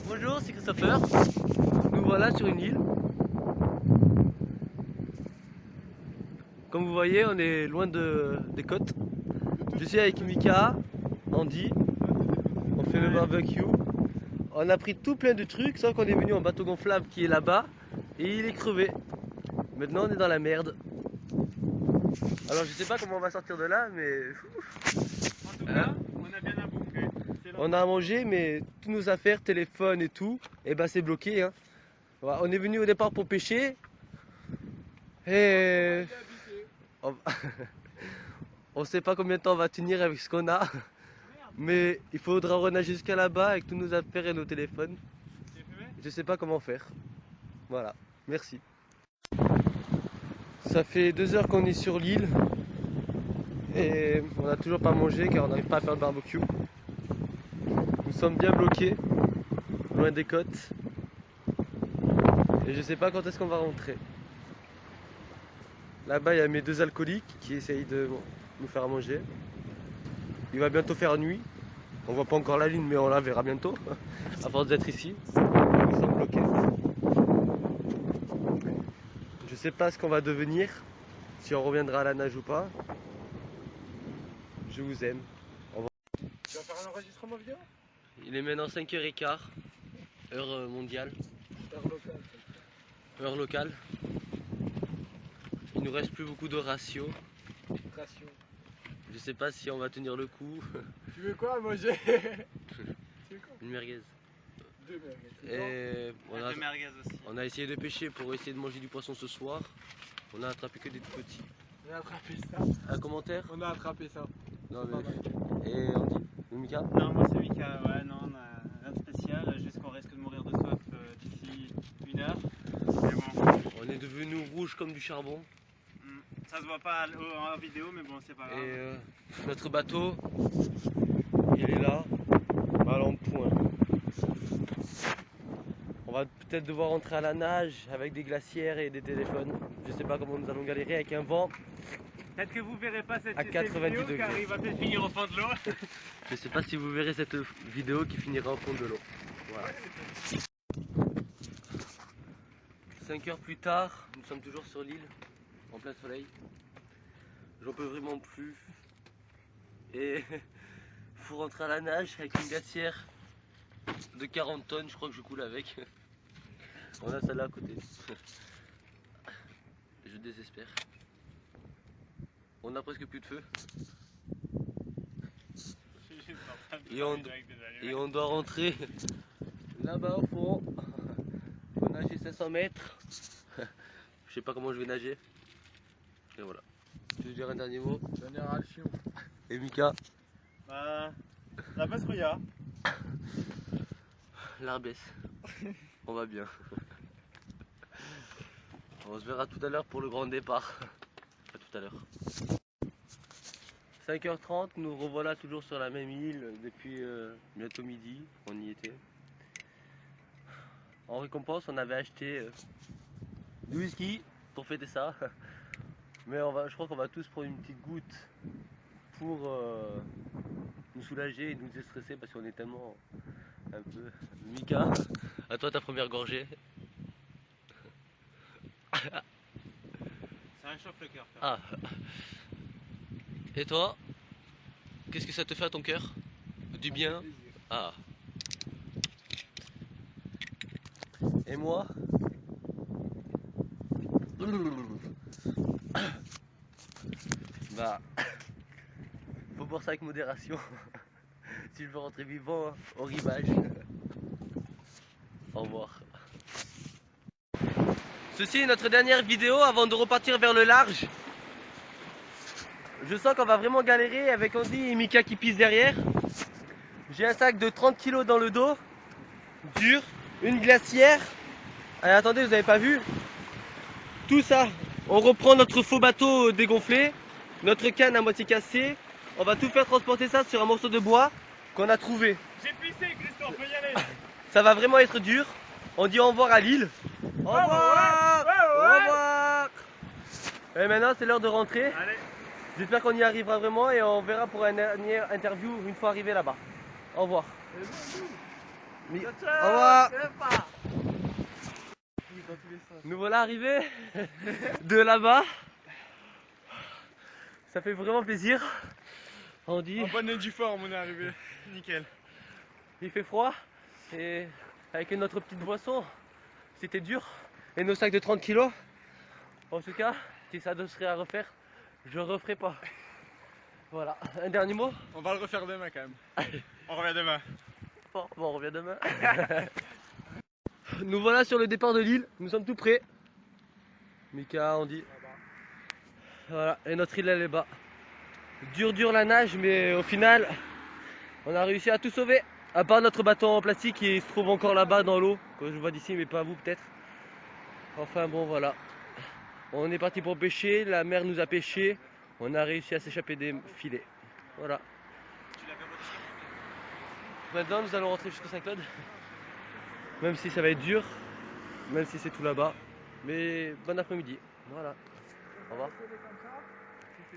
Bonjour, c'est Christopher. Nous voilà sur une île. Comme vous voyez, on est loin des côtes. Je suis avec Mika, Andy. On fait le barbecue. On a pris tout plein de trucs, sauf qu'on est venu en bateau gonflable qui est là-bas et il est crevé. Maintenant, on est dans la merde. Alors, je sais pas comment on va sortir de là, mais En tout cas, on a bien à bouffer. on a à manger, mais toutes nos affaires, téléphone et tout, et ben c'est bloqué. Hein. Voilà, on est venu au départ pour pêcher. Et on... on sait pas combien de temps on va tenir avec ce qu'on a. Mais il faudra renager jusqu'à là-bas avec toutes nos affaires et nos téléphones. Je sais pas comment faire. Voilà, merci. Ça fait 2 heures qu'on est sur l'île. Et on n'a toujours pas mangé car on n'arrive pas à faire le barbecue. Nous sommes bien bloqués, loin des côtes. Et je sais pas quand est-ce qu'on va rentrer. Là-bas, il y a mes 2 alcooliques qui essayent de nous faire manger. Il va bientôt faire nuit. On voit pas encore la lune, mais on la verra bientôt. À force d'être ici, nous sommes bloqués. Je sais pas ce qu'on va devenir, si on reviendra à la nage ou pas. Je vous aime. Au revoir. Tu vas faire un enregistrement vidéo? Il est maintenant 5h15, heure mondiale. Heure locale. Il nous reste plus beaucoup de ratio. Je sais pas si on va tenir le coup. Tu veux quoi à manger? Une merguez. 2 merguez. Et Aussi. on a essayé de pêcher pour essayer de manger du poisson ce soir. On a attrapé que des tout petits. On a attrapé ça. Un commentaire? On a attrapé ça. Non mais... Et on dit? Mika? Non, moi c'est Mika, ouais, non, on a rien de spécial, juste qu'on risque de mourir de soif d'ici 1 heure. Mais bon. On est devenu rouge comme du charbon. Ça se voit pas en vidéo, mais bon, c'est pas grave. Et notre bateau, il est là, mal en point. On va peut-être devoir rentrer à la nage avec des glacières et des téléphones. Je sais pas comment nous allons galérer avec un vent. Peut-être que vous verrez pas cette À 90 vidéo car degrés. il va peut-être finir au fond de l'eau. Je sais pas si vous verrez cette vidéo qui finira au fond de l'eau. Voilà. 5 heures plus tard, nous sommes toujours sur l'île, en plein soleil. J'en peux vraiment plus. Et faut rentrer à la nage avec une glacière de 40 tonnes, je crois que je coule avec. On a celle-là à côté. Je désespère. On a presque plus de feu. Et on doit rentrer là-bas au fond. Faut nager 500 mètres. Je sais pas comment je vais nager. Et voilà. Tu veux dire un dernier mot? Génération. Et Mika? Bah, la patrouilla. L'arbès. On va bien. On se verra tout à l'heure pour le grand départ. À tout à l'heure. 5h30, nous revoilà toujours sur la même île depuis bientôt midi. On y était. En récompense, on avait acheté du whisky pour fêter ça. Mais je crois qu'on va tous prendre une petite goutte pour nous soulager et nous déstresser parce qu'on est tellement un peu... Mika, à toi ta première gorgée. Ça réchauffe le cœur. Ah. Et toi, qu'est-ce que ça te fait à ton cœur? Du bien? Ah. Et moi? Bah, faut boire ça avec modération. Si je veux rentrer vivant au rivage. Au revoir. Ceci est notre dernière vidéo avant de repartir vers le large. Je sens qu'on va vraiment galérer avec Andy et Mika qui pissent derrière. J'ai un sac de 30 kg dans le dos, dur, une glacière. Allez, attendez, vous avez pas vu? Tout ça, on reprend notre faux bateau dégonflé, notre canne à moitié cassée. On va tout faire transporter ça sur un morceau de bois qu'on a trouvé. J'ai pissé, Christophe, on peut y aller. Ça va vraiment être dur. On dit au revoir à l'île. Au revoir. Au revoir. Et maintenant, c'est l'heure de rentrer. Allez. J'espère qu'on y arrivera vraiment et on verra pour une dernière interview une fois arrivé là-bas. Au revoir. Mi- Ciao, Au ciao. revoir. Sympa. Dans tous les sens. Nous voilà arrivés de là-bas. Ça fait vraiment plaisir. On dit, En bonne et due forme, on est arrivé. Nickel. il fait froid et avec notre petite boisson, c'était dur. Et nos sacs de 30 kilos. En tout cas, si ça serait à refaire, je referai pas. Voilà. Un dernier mot. On va le refaire demain quand même. On revient demain. Bon, on revient demain. Nous voilà sur le départ de l'île. Nous sommes tout prêts. Mika, on dit. Voilà. Et notre île elle est bas. Dur la nage, mais au final, on a réussi à tout sauver. À part notre bâton en plastique qui se trouve encore là-bas dans l'eau, que je vois d'ici, mais pas vous peut-être. Enfin bon, voilà. On est parti pour pêcher, la mer nous a pêché, on a réussi à s'échapper des filets. Voilà. Maintenant, nous allons rentrer jusqu'au Saint-Claude. Même si ça va être dur, même si c'est tout là-bas. Mais bon après-midi. Voilà. Au revoir.